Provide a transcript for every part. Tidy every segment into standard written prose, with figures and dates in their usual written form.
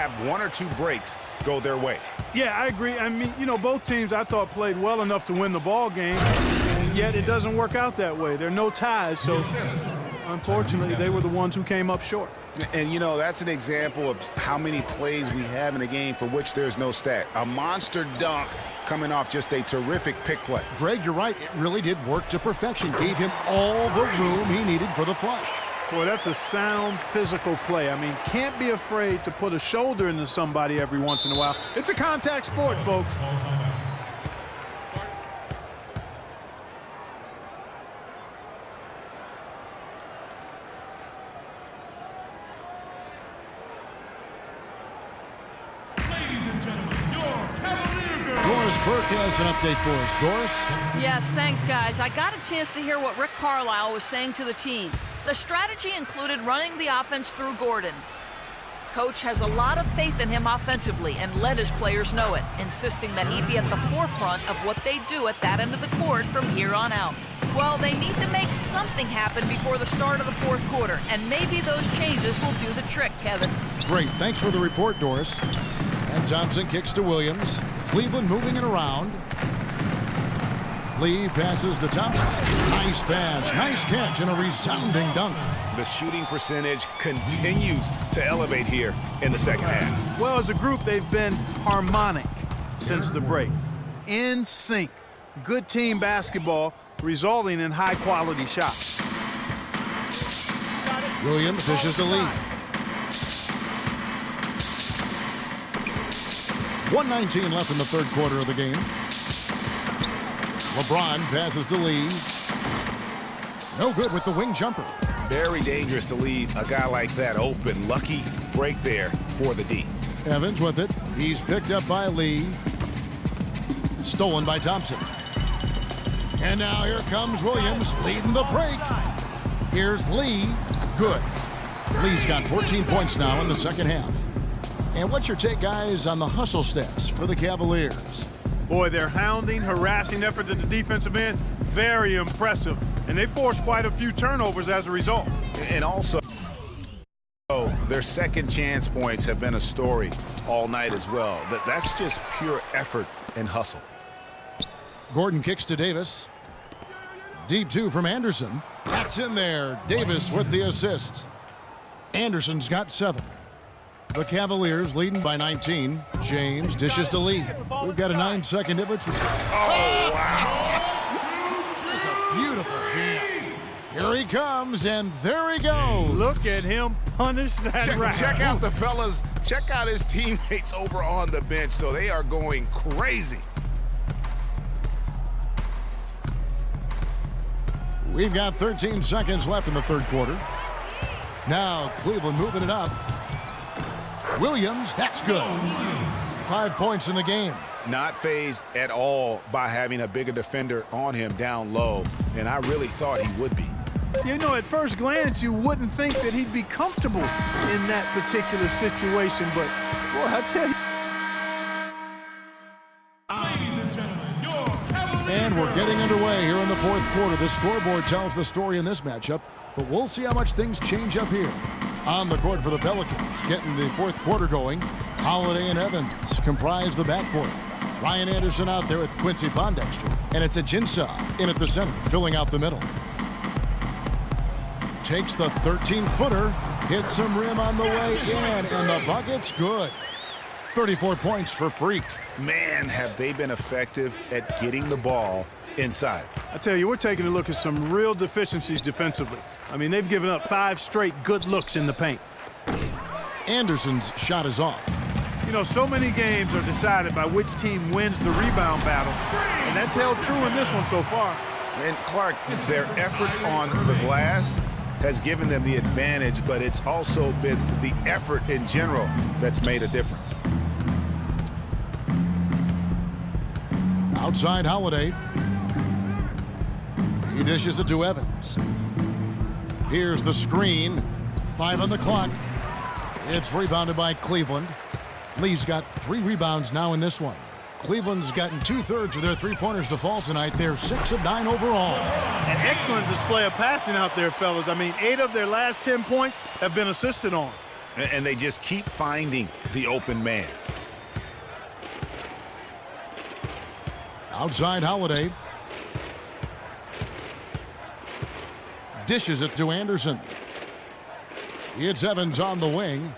have one or two breaks go their way. Yeah, I agree. I mean, you know, both teams I thought played well enough to win the ball game, and yet it doesn't work out that way. There are no ties, so unfortunately they were the ones who came up short. And, you know, that's an example of how many plays we have in a game for which there's no stat. A monster dunk coming off just a terrific pick play. Greg, you're right. It really did work to perfection. Gave him all the room he needed for the flush. Boy, that's a sound physical play. I mean, can't be afraid to put a shoulder into somebody every once in a while. It's a contact sport, folks. Doris Burke has an update for us. Doris? Yes, thanks, guys. I got a chance to hear what Rick Carlisle was saying to the team. The strategy included running the offense through Gordon. Coach has a lot of faith in him offensively and let his players know it, insisting that he be at the forefront of what they do at that end of the court from here on out. Well, they need to make something happen before the start of the fourth quarter, and maybe those changes will do the trick, Kevin. Great. Thanks for the report, Doris. And Thompson kicks to Williams. Cleveland moving it around. Lee passes to Thompson. Nice pass, nice catch, and a resounding dunk. The shooting percentage continues to elevate here in the second half. Well, as a group, they've been harmonic since the break. In sync. Good team basketball resulting in high-quality shots. Williams dishes to Lee. 1:19 left in the third quarter of the game. LeBron passes to Lee. No good with the wing jumper. Very dangerous to leave a guy like that open. Lucky break there for the D. Evans with it. He's picked up by Lee. Stolen by Thompson. And now here comes Williams leading the break. Here's Lee. Good. Lee's got 14 points now in the second half. And what's your take, guys, on the hustle stats for the Cavaliers? Boy, their hounding, harassing effort at the defensive end, very impressive. And they forced quite a few turnovers as a result. And also, their second chance points have been a story all night as well. That's just pure effort and hustle. Gordon kicks to Davis. Deep two from Anderson. That's in there. Davis with the assist. Anderson's got 7. The Cavaliers leading by 19. James dishes to Lee. We've got a 9-second difference. Oh, wow. That's a beautiful jam. Here he comes, and there he goes. Look at him punish that rat. Check out the fellas. Check out his teammates over on the bench. So they are going crazy. We've got 13 seconds left in the third quarter. Now Cleveland moving it up. Williams, that's good. 5 points in the game. Not fazed at all by having a bigger defender on him down low, and I really thought he would be. You know, at first glance, you wouldn't think that he'd be comfortable in that particular situation, but, boy, I tell you. And we're getting underway here in the fourth quarter. The scoreboard tells the story in this matchup, but we'll see how much things change up here. On the court for the Pelicans, getting the fourth quarter going. Holiday and Evans comprise the backcourt. Ryan Anderson out there with Quincy Pondexter. And it's Ajinça in at the center, filling out the middle. Takes the 13-footer, hits some rim on the way in, and the bucket's good. 34 points for Freak. Man, have they been effective at getting the ball inside. I tell you, we're taking a look at some real deficiencies defensively. I mean, they've given up 5 straight good looks in the paint. Anderson's shot is off. You know, so many games are decided by which team wins the rebound battle, and that's held true in this one so far. And Clark, their effort on the glass has given them the advantage, but it's also been the effort in general that's made a difference. Outside Holiday. He dishes it to Evans. Here's the screen. 5 on the clock. It's rebounded by Cleveland. Lee's got 3 rebounds now in this one. Cleveland's gotten 2/3 of their three-pointers to fall tonight. They're 6 of 9 overall. An excellent display of passing out there, fellas. I mean, 8 of their last 10 points have been assisted on. And they just keep finding the open man. Outside Holiday. Dishes it to Anderson. It's Evans on the wing.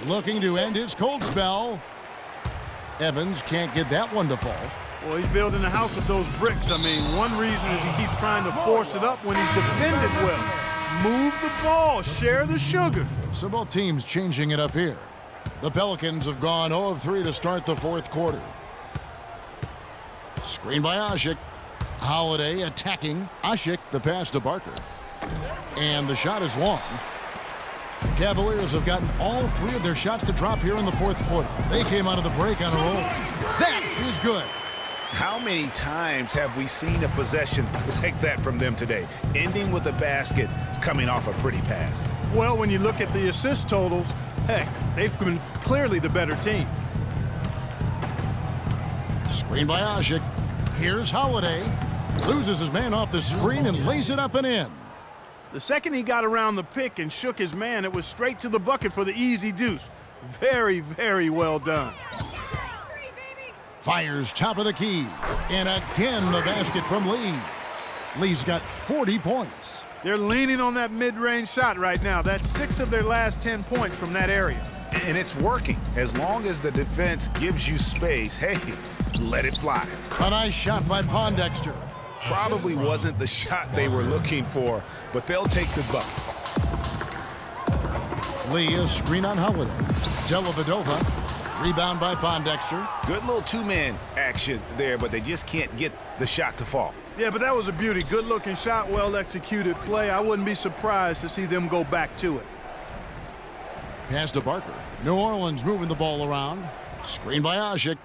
Looking to end his cold spell. Evans can't get that one to fall. Well, he's building a house with those bricks. I mean, one reason is he keeps trying to force it up when he's defended well. Move the ball, share the sugar. So both teams changing it up here. The Pelicans have gone 0 of 3 to start the fourth quarter. Screen by Asik. Holiday attacking. Asik, the pass to Barker. And the shot is long. Cavaliers have gotten all 3 of their shots to drop here in the fourth quarter. They came out of the break on a roll. That is good. How many times have we seen a possession like that from them today? Ending with a basket, coming off a pretty pass. Well, when you look at the assist totals, heck, they've been clearly the better team. Screen by Asik. Here's Holiday. Loses his man off the screen and lays it up and in. The second he got around the pick and shook his man, it was straight to the bucket for the easy deuce. Very, very well done. Fires top of the key. And again, the basket from Lee. Lee's got 40 points. They're leaning on that mid-range shot right now. That's 6 of their last 10 points from that area. And it's working. As long as the defense gives you space, hey, let it fly. A nice shot by Pondexter. Probably wasn't the shot they were looking for, but they'll take the bucket. Lee, a screen on Holiday. Dellavedova. Rebound by Pondexter. Good little two-man action there, but they just can't get the shot to fall. Yeah, but that was a beauty. Good-looking shot, well-executed play. I wouldn't be surprised to see them go back to it. Pass to Barker. New Orleans moving the ball around. Screen by Asik.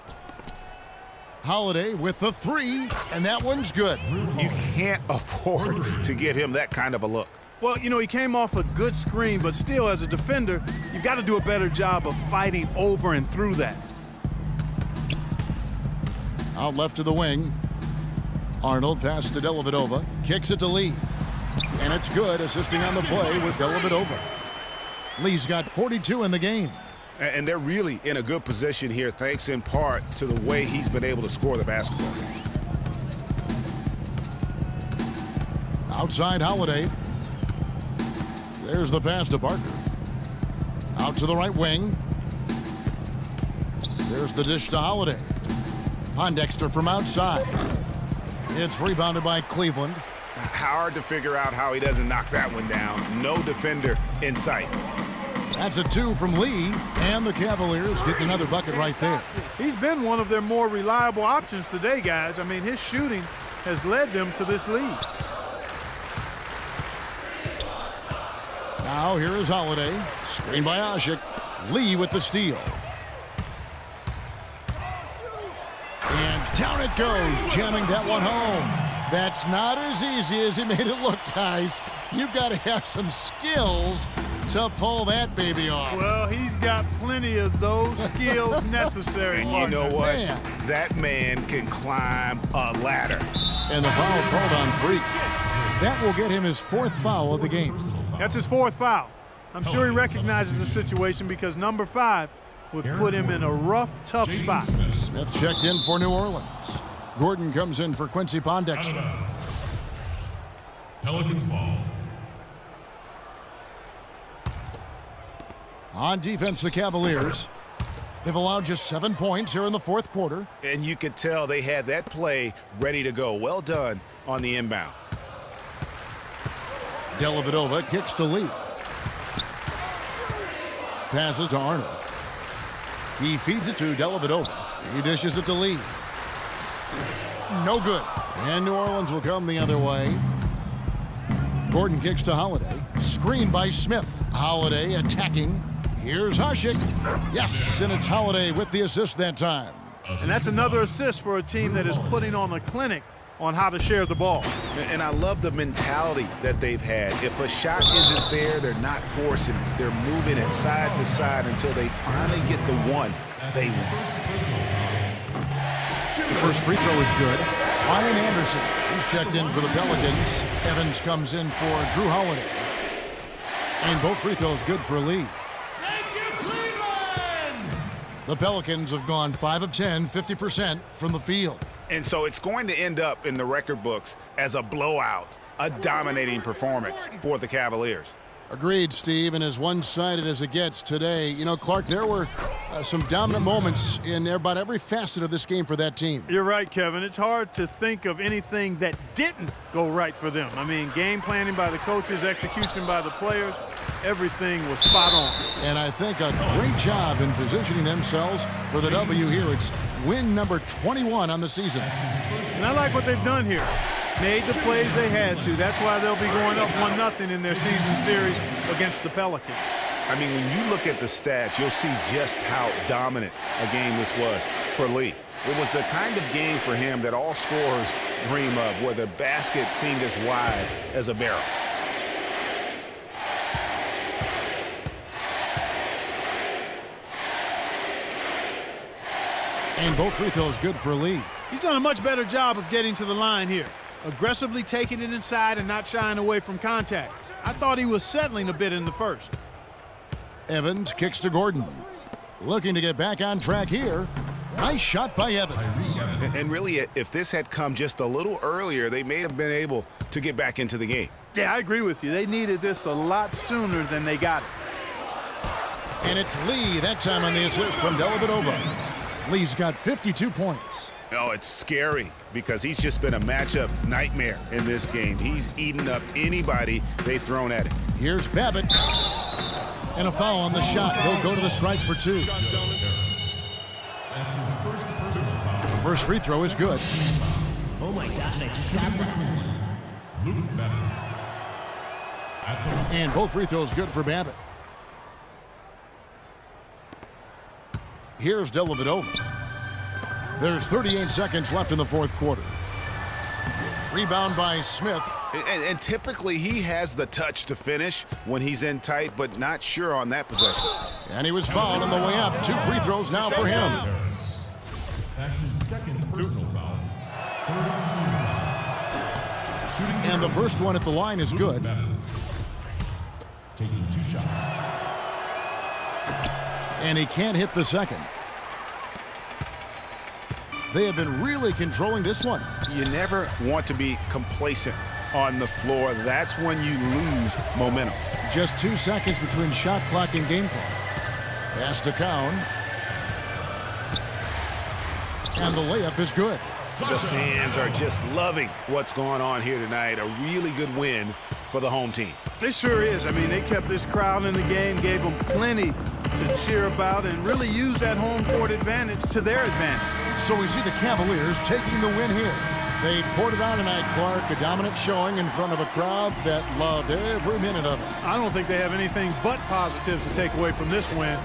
Holiday with the 3, and that one's good. You can't afford to give him that kind of a look. Well, you know, he came off a good screen, but still, as a defender, you've got to do a better job of fighting over and through that. Out left to the wing. Arnold pass to Dellavedova. Kicks it to Lee. And it's good, assisting on the play with Dellavedova. Lee's got 42 in the game. And they're really in a good position here, thanks in part to the way he's been able to score the basketball. Outside Holiday. There's the pass to Barker. Out to the right wing. There's the dish to Holiday. Pondexter from outside. It's rebounded by Cleveland. Hard to figure out how he doesn't knock that one down. No defender in sight. That's a 2 from Lee, and the Cavaliers get another bucket right there. He's been one of their more reliable options today, guys. I mean, his shooting has led them to this lead. Now here is Holiday. Screen by Asik. Lee with the steal. And down it goes, jamming that one home. That's not as easy as he made it look, guys. You've got to have some skills to pull that baby off. Well, he's got plenty of those skills necessary. And you know what? Man. That man can climb a ladder. And the foul called on Freak. That will get him his 4th foul of the game. That's his 4th foul. I'm sure he recognizes the situation because number 5 would put him in a rough, tough spot. Smith checked in for New Orleans. Gordon comes in for Quincy Pondexter. Pelicans ball. On defense, the Cavaliers. They've allowed just 7 points here in the fourth quarter. And you could tell they had that play ready to go. Well done on the inbound. Dellavedova kicks to Lee. Passes to Arnold. He feeds it to Dellavedova. He dishes it to Lee. No good. And New Orleans will come the other way. Gordon kicks to Holiday. Screen by Smith. Holiday attacking. Here's Asik. Yes, and it's Holiday with the assist that time. And that's another assist for a team that is putting on a clinic on how to share the ball. And I love the mentality that they've had. If a shot isn't there, they're not forcing it. They're moving it side to side until they finally get the one they want. The first free throw is good. Ryan Anderson, he's checked in for the Pelicans. Evans comes in for Drew Holiday. And both free throws good for Lee. The Pelicans have gone 5 of 10, 50% from the field. And so it's going to end up in the record books as a blowout, a dominating performance for the Cavaliers. Agreed, Steve, and as one-sided as it gets today. You know, Clark, there were some dominant moments in about every facet of this game for that team. You're right, Kevin. It's hard to think of anything that didn't go right for them. I mean, game planning by the coaches, execution by the players, everything was spot on. And I think a great job in positioning themselves for the W here. It's win number 21 on the season. And I like what they've done here. Made the plays they had to. That's why they'll be going up 1-0 in their season series against the Pelicans. I mean, when you look at the stats, you'll see just how dominant a game this was for Lee. It was the kind of game for him that all scorers dream of, where the basket seemed as wide as a barrel. And both free throws good for Lee. He's done a much better job of getting to the line here. Aggressively taking it inside and not shying away from contact. I thought he was settling a bit in the first. Evans kicks to Gordon. Looking to get back on track here. Nice shot by Evans. And really, if this had come just a little earlier, they may have been able to get back into the game. Yeah, I agree with you. They needed this a lot sooner than they got it. And it's Lee that time on the assist from Dellavedova. Lee's got 52 points. Oh, it's scary because he's just been a matchup nightmare in this game. He's eaten up anybody they've thrown at him. Here's Babbitt. And a foul on the shot. He'll go to the stripe for 2. First free throw is good. Oh my gosh, I just got that. And both free throws good for Babbitt. Here's Dellavedova. There's 38 seconds left in the fourth quarter. Rebound by Smith. And typically he has the touch to finish when he's in tight, but not sure on that possession. And he was fouled on the way up. 2 free throws now for him. That's his second personal foul. And the first one at the line is good. Taking 2 shots. And he can't hit the second. They have been really controlling this one. You never want to be complacent on the floor. That's when you lose momentum. Just 2 seconds between shot clock and game clock. Pass to Cowan. And the layup is good. The fans are just loving what's going on here tonight. A really good win for the home team. It sure is. I mean, they kept this crowd in the game, gave them plenty to cheer about, and really used that home court advantage to their advantage. So we see the Cavaliers taking the win here. They poured it on tonight, Clark. A dominant showing in front of a crowd that loved every minute of it. I don't think they have anything but positives to take away from this win.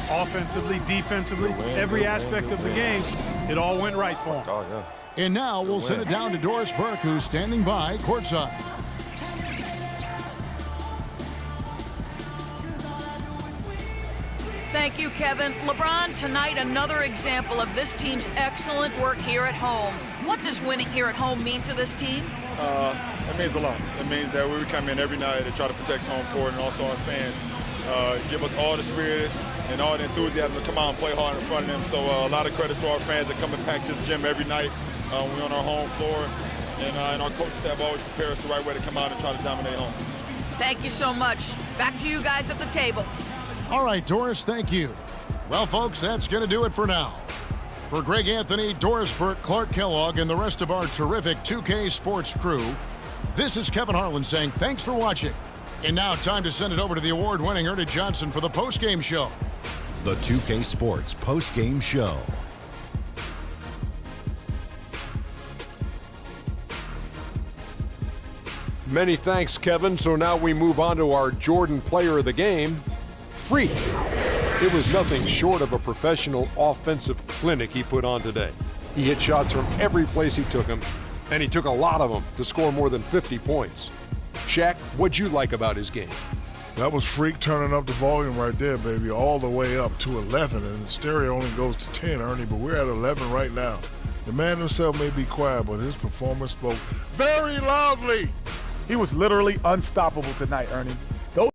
Offensively, defensively, every aspect of the game, it all went right for them. And now we'll send it down to Doris Burke, who's standing by courtside. Thank you, Kevin. LeBron, tonight another example of this team's excellent work here at home. What does winning here at home mean to this team? It means a lot. It means that we come in every night to try to protect home court, and also our fans give us all the spirit and all the enthusiasm to come out and play hard in front of them. So a lot of credit to our fans that come and pack this gym every night. We're on our home floor, and our coaching staff always prepare us the right way to come out and try to dominate home. Thank you so much. Back to you guys at the table. All right, Doris, thank you. Well, folks, that's going to do it for now. For Greg Anthony, Doris Burke, Clark Kellogg, and the rest of our terrific 2K Sports crew, this is Kevin Harlan saying thanks for watching. And now time to send it over to the award-winning Ernie Johnson for the post-game show. The 2K Sports post-game show. Many thanks, Kevin. So now we move on to our Jordan Player of the Game, Freak. It was nothing short of a professional offensive clinic he put on today. He hit shots from every place he took them, and he took a lot of them to score more than 50 points. Shaq, what'd you like about his game? That was Freak turning up the volume right there, baby, all the way up to 11, and the stereo only goes to 10, Ernie, but we're at 11 right now. The man himself may be quiet, but his performance spoke very loudly. He was literally unstoppable tonight, Ernie.